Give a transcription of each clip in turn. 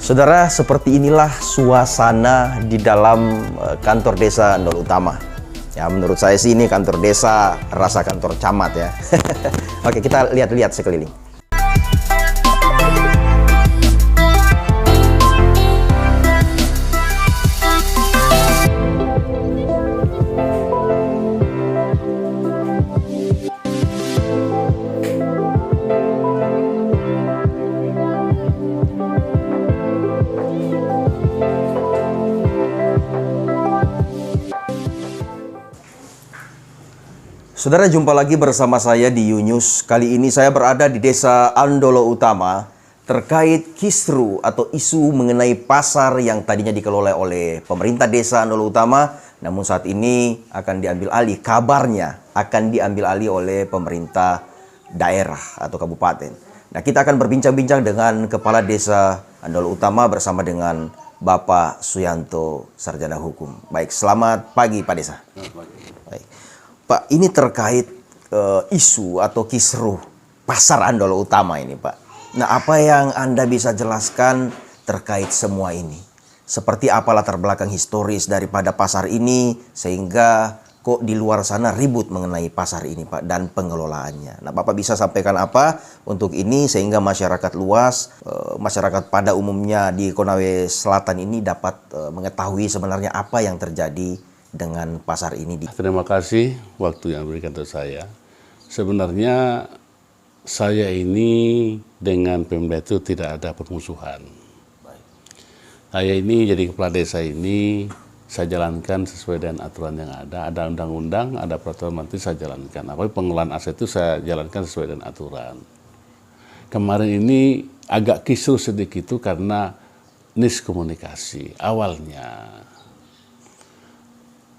Saudara, seperti inilah suasana di dalam kantor desa Ndol Utama. Ya, menurut saya sih ini kantor desa rasa kantor camat ya. Oke, kita lihat-lihat sekeliling. Saudara, jumpa lagi bersama saya di Yunus. Kali ini saya berada di Desa Andolo Utama terkait kisru atau isu mengenai pasar yang tadinya dikelola oleh pemerintah Desa Andolo Utama, namun saat ini akan diambil alih, kabarnya akan diambil alih oleh pemerintah daerah atau kabupaten. Nah, kita akan berbincang-bincang dengan Kepala Desa Andolo Utama bersama dengan Bapak Suyanto, Sarjana Hukum. Baik, selamat pagi Pak Desa. Selamat pagi. Baik. Pak, ini terkait isu atau kisruh pasar Andolo Utama ini, Pak. Nah, apa yang Anda bisa jelaskan terkait semua ini? Seperti apa latar belakang historis daripada pasar ini sehingga kok di luar sana ribut mengenai pasar ini, Pak, dan pengelolaannya. Nah, Bapak bisa sampaikan apa untuk ini sehingga masyarakat luas, masyarakat pada umumnya di Konawe Selatan ini dapat mengetahui sebenarnya apa yang terjadi dengan pasar ini. Terima kasih waktu yang diberikan untuk saya. Sebenarnya saya ini dengan Pemda itu tidak ada permusuhan. Saya ini jadi kepala desa ini, saya jalankan sesuai dengan aturan yang ada. Ada undang-undang, ada peraturan menteri, saya jalankan. Apalagi pengelolaan aset itu saya jalankan sesuai dengan aturan. Kemarin ini agak kisruh sedikit itu karena miskomunikasi awalnya.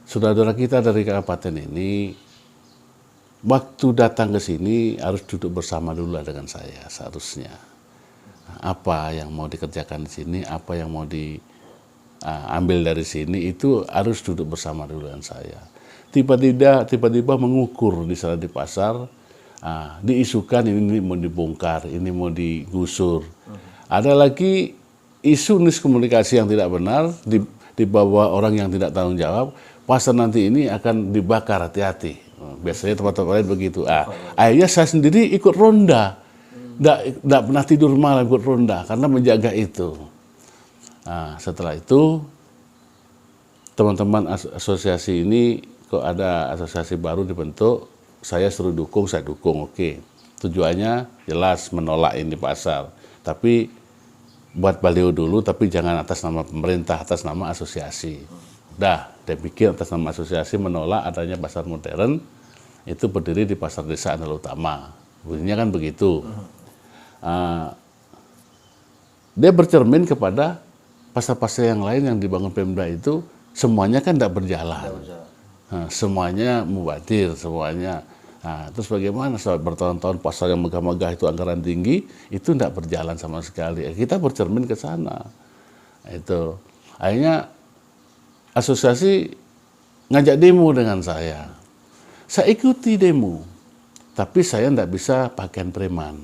Saudara-saudara kita dari kabupaten ini, waktu datang ke sini harus duduk bersama dulu dengan saya seharusnya. Apa yang mau dikerjakan di sini, apa yang mau diambil dari sini, itu harus duduk bersama dulu dengan saya. Tiba-tiba mengukur di sana di pasar, diisukan ini mau dibongkar, ini mau digusur. Ada lagi isu miskomunikasi yang tidak benar, dibawa orang yang tidak tanggung jawab. Pasar nanti ini akan dibakar, hati-hati. Biasanya tempat-tempat lain begitu. Akhirnya saya sendiri ikut ronda. Nggak pernah tidur malam ikut ronda karena menjaga itu. Setelah itu, teman-teman asosiasi ini, kok ada asosiasi baru dibentuk, saya suruh dukung, saya dukung. Oke. Tujuannya jelas menolak ini pasar. Tapi buat baliho dulu, tapi jangan atas nama pemerintah, atas nama asosiasi. Dia pikir atas nama asosiasi menolak adanya pasar modern, itu berdiri di pasar desa Andolo Utama. Bunyinya kan begitu. Dia bercermin kepada pasar-pasar yang lain yang dibangun Pemda itu, semuanya kan tidak berjalan. Semuanya mubatir, semuanya. Terus bagaimana saat bertahun-tahun pasar yang megah-megah itu anggaran tinggi, itu tidak berjalan sama sekali. Kita bercermin ke sana. Itu. Akhirnya asosiasi ngajak demo dengan saya. Saya ikuti demo, tapi saya tidak bisa pakaian preman.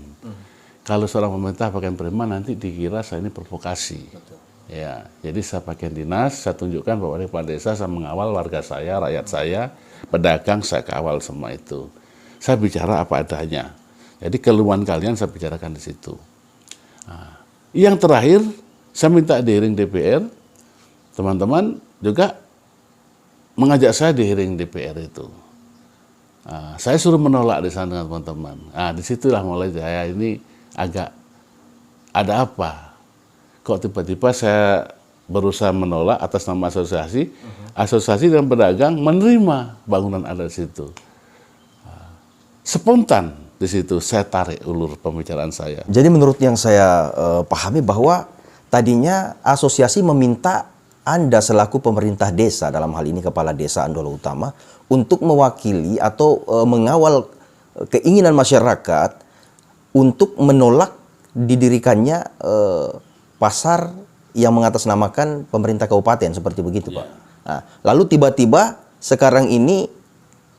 Kalau seorang pemerintah pakaian preman nanti dikira saya ini provokasi. Betul. Ya, jadi saya pakaian dinas, saya tunjukkan bahwa di kepala desa saya mengawal warga saya, rakyat saya, pedagang saya kawal semua itu. Saya bicara apa adanya. Jadi keluhan kalian saya bicarakan di situ. Yang terakhir, saya minta di hearing DPR, teman-teman juga mengajak saya di hearing DPR itu. Saya suruh menolak di sana dengan teman-teman. Disitulah mulai saya ini agak ada apa? Kok tiba-tiba saya berusaha menolak atas nama asosiasi, asosiasi dan pedagang menerima bangunan ada di situ. Spontan di situ saya tarik ulur pembicaraan saya. Jadi menurut yang saya pahami bahwa tadinya asosiasi meminta Anda selaku pemerintah desa, dalam hal ini Kepala Desa Andolo Utama, untuk mewakili atau mengawal keinginan masyarakat untuk menolak didirikannya pasar yang mengatasnamakan pemerintah kabupaten, seperti begitu Pak. Nah, lalu tiba-tiba sekarang ini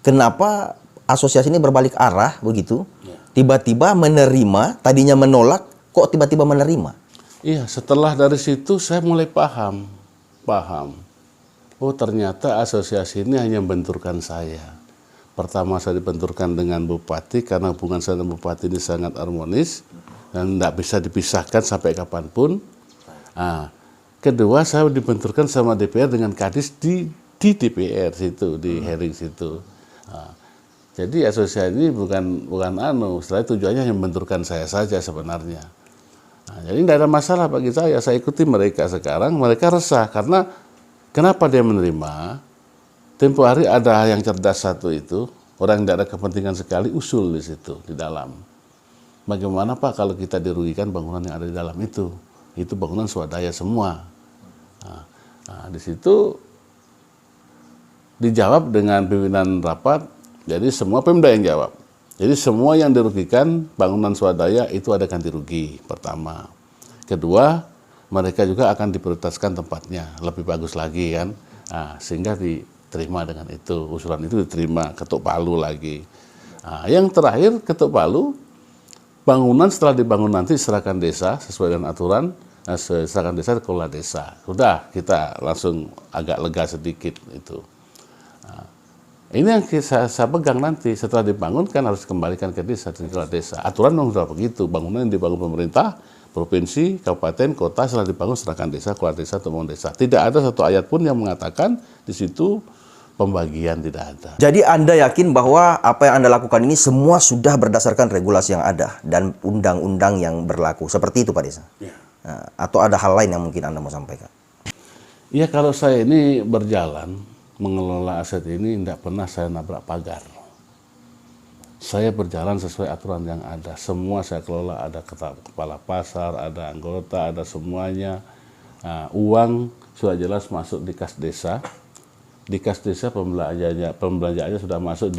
kenapa asosiasi ini berbalik arah begitu? Tiba-tiba menerima, tadinya menolak, kok tiba-tiba menerima? Iya, setelah dari situ saya mulai paham. Oh, ternyata asosiasi ini hanya membenturkan saya. Pertama saya dibenturkan dengan Bupati karena hubungan saya dengan Bupati ini sangat harmonis dan tidak bisa dipisahkan sampai kapanpun. Kedua saya dibenturkan sama DPR dengan Kadis di DPR situ, di hearing situ. Jadi asosiasi ini bukan setelah tujuannya hanya membenturkan saya saja sebenarnya. Jadi tidak ada masalah bagi saya ikuti mereka sekarang, mereka resah karena kenapa dia menerima? Tempo hari ada yang cerdas satu itu, orang yang tidak ada kepentingan sekali usul di situ, di dalam. Bagaimana Pak kalau kita dirugikan bangunan yang ada di dalam itu? Itu bangunan swadaya semua. Di situ dijawab dengan pimpinan rapat, jadi semua Pemda yang jawab. Jadi semua yang dirugikan bangunan swadaya itu ada ganti rugi, pertama. Kedua, mereka juga akan diprioritaskan tempatnya, lebih bagus lagi kan. Sehingga diterima dengan itu, usulan itu diterima, ketuk palu lagi. Yang terakhir, ketuk palu, bangunan setelah dibangun nanti serahkan desa sesuai dengan aturan, serahkan desa kelola desa. Sudah, kita langsung agak lega sedikit itu. Ini yang saya pegang nanti, setelah dibangun kan harus kembalikan ke desa, kelola desa. Aturan memang sudah begitu, bangunan yang dibangun pemerintah, provinsi, kabupaten, kota, setelah dibangun serahkan desa, kelola desa, atau bangun desa. Tidak ada satu ayat pun yang mengatakan di situ pembagian, tidak ada. Jadi Anda yakin bahwa apa yang Anda lakukan ini semua sudah berdasarkan regulasi yang ada dan undang-undang yang berlaku. Seperti itu Pak Desa? Ya. Atau ada hal lain yang mungkin Anda mau sampaikan? Iya, kalau saya ini berjalan, mengelola aset ini tidak pernah saya nabrak pagar. Saya berjalan sesuai aturan yang ada. Semua saya kelola, ada kepala pasar, ada anggota, ada semuanya. Uang sudah jelas masuk di kas desa. Di kas desa pembelanjaannya sudah masuk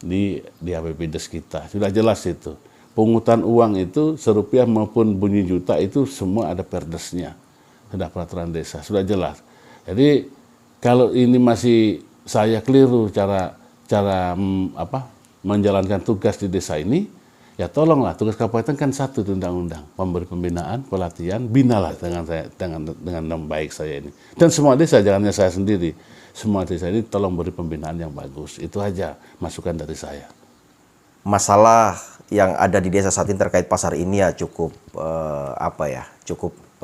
di APBDes kita. Sudah jelas itu. Pungutan uang itu serupiah maupun bunyi juta itu semua ada perdesnya. Sudah peraturan desa, sudah jelas. Jadi kalau ini masih saya keliru cara menjalankan tugas di desa ini, ya tolonglah, tugas kabupaten kan satu di undang-undang, memberi pembinaan, pelatihan, binalah dengan baik saya ini. Dan semua desa, jangan hanya saya sendiri, semua desa ini tolong beri pembinaan yang bagus. Itu aja masukan dari saya. Masalah yang ada di desa saat ini terkait pasar ini ya cukup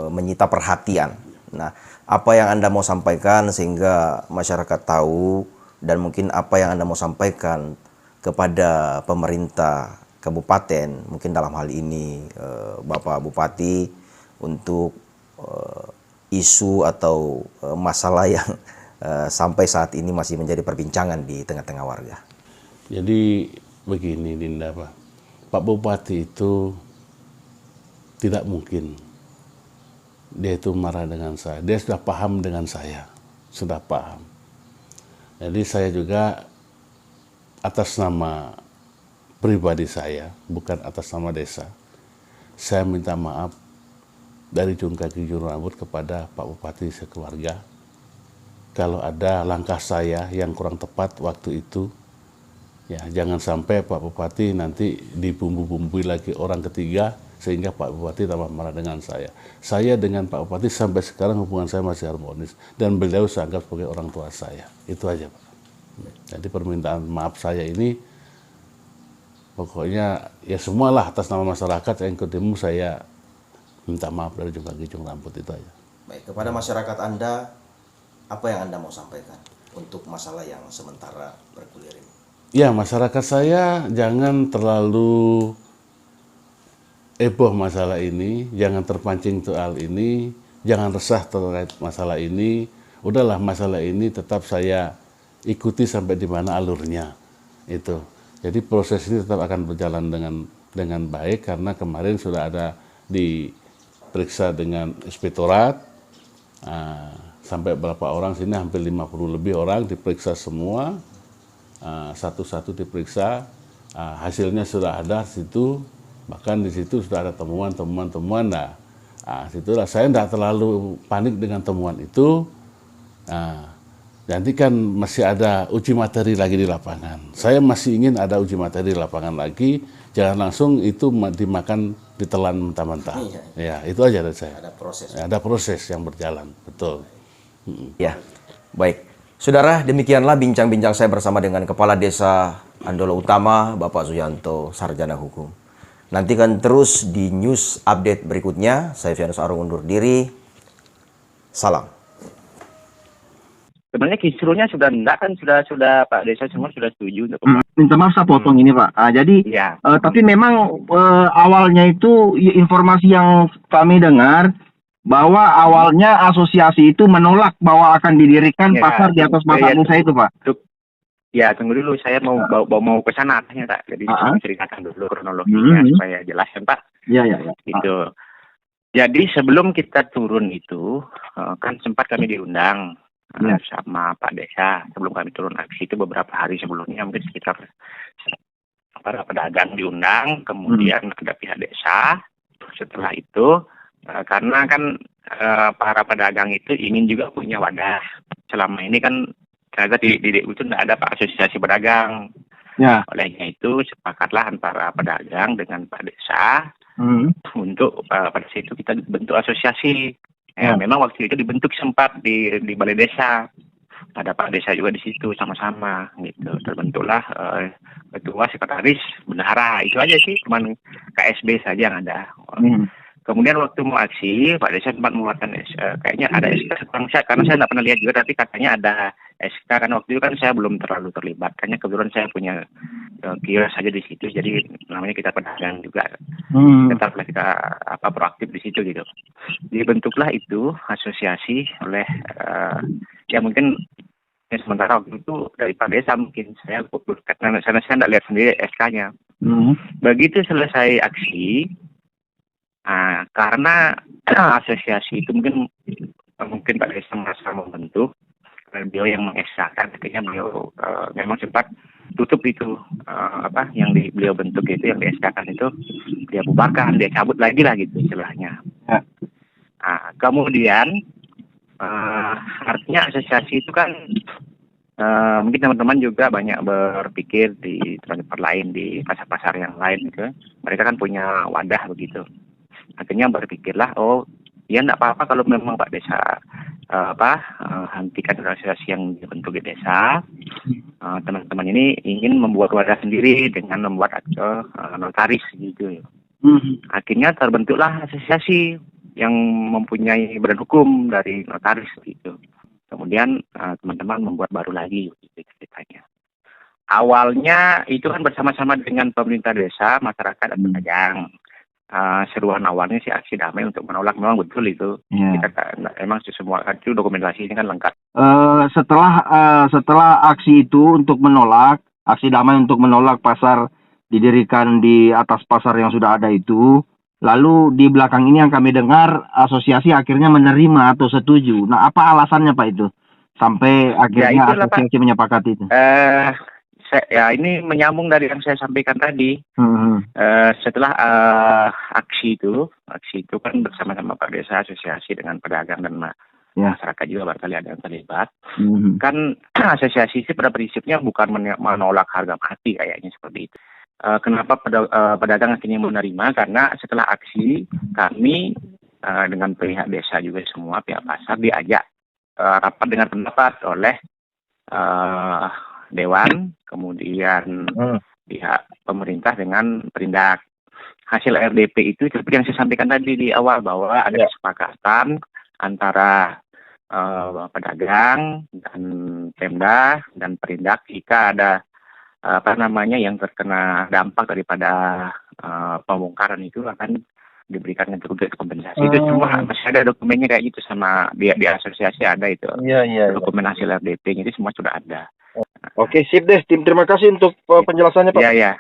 menyita perhatian. Nah, apa yang Anda mau sampaikan sehingga masyarakat tahu, dan mungkin apa yang Anda mau sampaikan kepada pemerintah kabupaten, mungkin dalam hal ini Bapak Bupati, untuk isu atau masalah yang sampai saat ini masih menjadi perbincangan di tengah-tengah warga. Jadi begini Dinda, Pak Bupati itu tidak mungkin dia itu marah dengan saya. Dia sudah paham dengan saya, sudah paham. Jadi saya juga atas nama pribadi saya, bukan atas nama desa, saya minta maaf dari ujung kaki ujung rambut kepada Pak Bupati sekeluarga. Kalau ada langkah saya yang kurang tepat waktu itu, ya jangan sampai Pak Bupati nanti dibumbu-bumbui lagi orang ketiga, sehingga Pak Bupati tambah marah dengan saya. Saya dengan Pak Bupati sampai sekarang hubungan saya masih harmonis. Dan beliau saya anggap sebagai orang tua saya. Itu aja Pak. Jadi permintaan maaf saya ini, pokoknya ya semualah atas nama masyarakat yang ketemu saya minta maaf dari ujung kaki ujung rambut, itu aja. Baik, kepada masyarakat Anda, apa yang Anda mau sampaikan untuk masalah yang sementara bergulir ini? Ya, masyarakat saya jangan terlalu heboh masalah ini, jangan terpancing soal ini, jangan resah terkait masalah ini. Udahlah masalah ini tetap saya ikuti sampai di mana alurnya. Itu. Jadi proses ini tetap akan berjalan dengan baik karena kemarin sudah ada diperiksa dengan inspektorat. Sampai berapa orang sini, hampir 50 lebih orang diperiksa semua, satu-satu diperiksa, hasilnya sudah ada di situ, bahkan di situ sudah ada temuan. Nah, situlah saya tidak terlalu panik dengan temuan itu. Nanti kan masih ada uji materi lagi di lapangan. Saya masih ingin ada uji materi di lapangan lagi, jangan langsung itu dimakan, ditelan mentah-mentah. Ya, itu aja dari saya. Ada proses. Ada proses yang berjalan, betul. Ya, baik. Saudara, demikianlah bincang-bincang saya bersama dengan Kepala Desa Andolo Utama, Bapak Suyanto, Sarjana Hukum. Nantikan terus di news update berikutnya. Saya Fianus Arung undur diri. Salam. Sebenarnya kisruhnya sudah enggak kan, sudah Pak Desa semua sudah setuju untuk Minta maaf saya potong ini Pak. Jadi ya. tapi memang awalnya itu informasi yang kami dengar bahwa awalnya asosiasi itu menolak bahwa akan didirikan Ya, pasar di atas pasar desa itu Pak. Ya, tunggu dulu, saya mau mau ke sana artinya Pak. Jadi saya ceritakan dulu kronologinya supaya jelas kan Pak. Iya. Gitu. Jadi sebelum kita turun itu kan sempat kami diundang sama Pak Desa sebelum kami turun aksi itu beberapa hari sebelumnya, mungkin sekitar para pedagang diundang, kemudian ada pihak desa. Setelah itu karena kan para pedagang itu ingin juga punya wadah. Selama ini kan ternyata di DU itu tidak ada Pak asosiasi pedagang. Ya. Olehnya itu sepakatlah antara pedagang dengan Pak Desa untuk pada saat itu kita bentuk asosiasi. Ya, memang waktu itu dibentuk sempat di balai desa. Ada Pak Desa juga di situ sama-sama gitu. Terbentuklah ketua, sekretaris, bendahara. Itu aja sih, cuman KSB saja yang ada. Kemudian waktu mau aksi, Pak Desa sempat mengeluarkan kayaknya ada SK karena saya tidak pernah lihat juga, tapi katanya ada SK karena waktu itu kan saya belum terlalu terlibat. Kayaknya kebetulan saya punya kios saja di situ, jadi namanya kita pedagang juga. Tetaplah kita proaktif di situ gitu. Dibentuklah itu asosiasi oleh ya mungkin sementara waktu itu dari Pak Desa mungkin saya karena saya tidak lihat sendiri SK-nya. Begitu selesai aksi. Karena asosiasi itu mungkin Pak Desa merasa membentuk, beliau yang mengesahkan, akhirnya beliau memang sempat tutup itu yang beliau bentuk itu, yang dieskakan itu dia bubarkan, dia cabut lagi lah gitu istilahnya. Kemudian artinya asosiasi itu kan mungkin teman-teman juga banyak berpikir di tempat lain, di pasar-pasar yang lain gitu. Mereka kan punya wadah begitu. Akhirnya berpikirlah, ya enggak apa-apa kalau memang Pak Desa hentikan asosiasi yang dibentuk di desa. Teman-teman ini ingin membuat wadah sendiri dengan membuat notaris gitu. Akhirnya terbentuklah asosiasi yang mempunyai badan hukum dari notaris gitu. Kemudian teman-teman membuat baru lagi gitu ceritanya. Awalnya itu kan bersama-sama dengan pemerintah desa, masyarakat dan pedagang. Seruan awalnya sih aksi damai untuk menolak, memang betul itu. Kita emang semua itu dokumentasi ini kan lengkap. Setelah aksi itu untuk menolak, aksi damai untuk menolak pasar didirikan di atas pasar yang sudah ada itu, lalu di belakang ini yang kami dengar asosiasi akhirnya menerima atau setuju. Nah, apa alasannya Pak itu sampai akhirnya asosiasi menyepakati itu? Ya ini menyambung dari yang saya sampaikan tadi. Setelah aksi itu kan bersama-sama Pak Desa, asosiasi dengan pedagang dan masyarakat juga barangkali ada yang terlibat. Kan asosiasi itu pada prinsipnya bukan menolak harga mati kayaknya seperti itu. Kenapa pedagang akhirnya menerima? Karena setelah aksi kami dengan pihak desa juga semua pihak pasar diajak rapat dengan pendapat oleh Dewan, kemudian pihak pemerintah dengan Perindak. Hasil RDP itu seperti yang saya sampaikan tadi di awal bahwa ada kesepakatan antara pedagang dan Pemda dan Perindak jika ada yang terkena dampak daripada pembongkaran itu akan diberikan kerugian kompensasi. Itu semua masih ada dokumennya kayak gitu, sama di asosiasi ada itu. Dokumen hasil RDP itu semua sudah ada. Oke, sip deh. Terima kasih untuk penjelasannya, Pak. Iya, iya.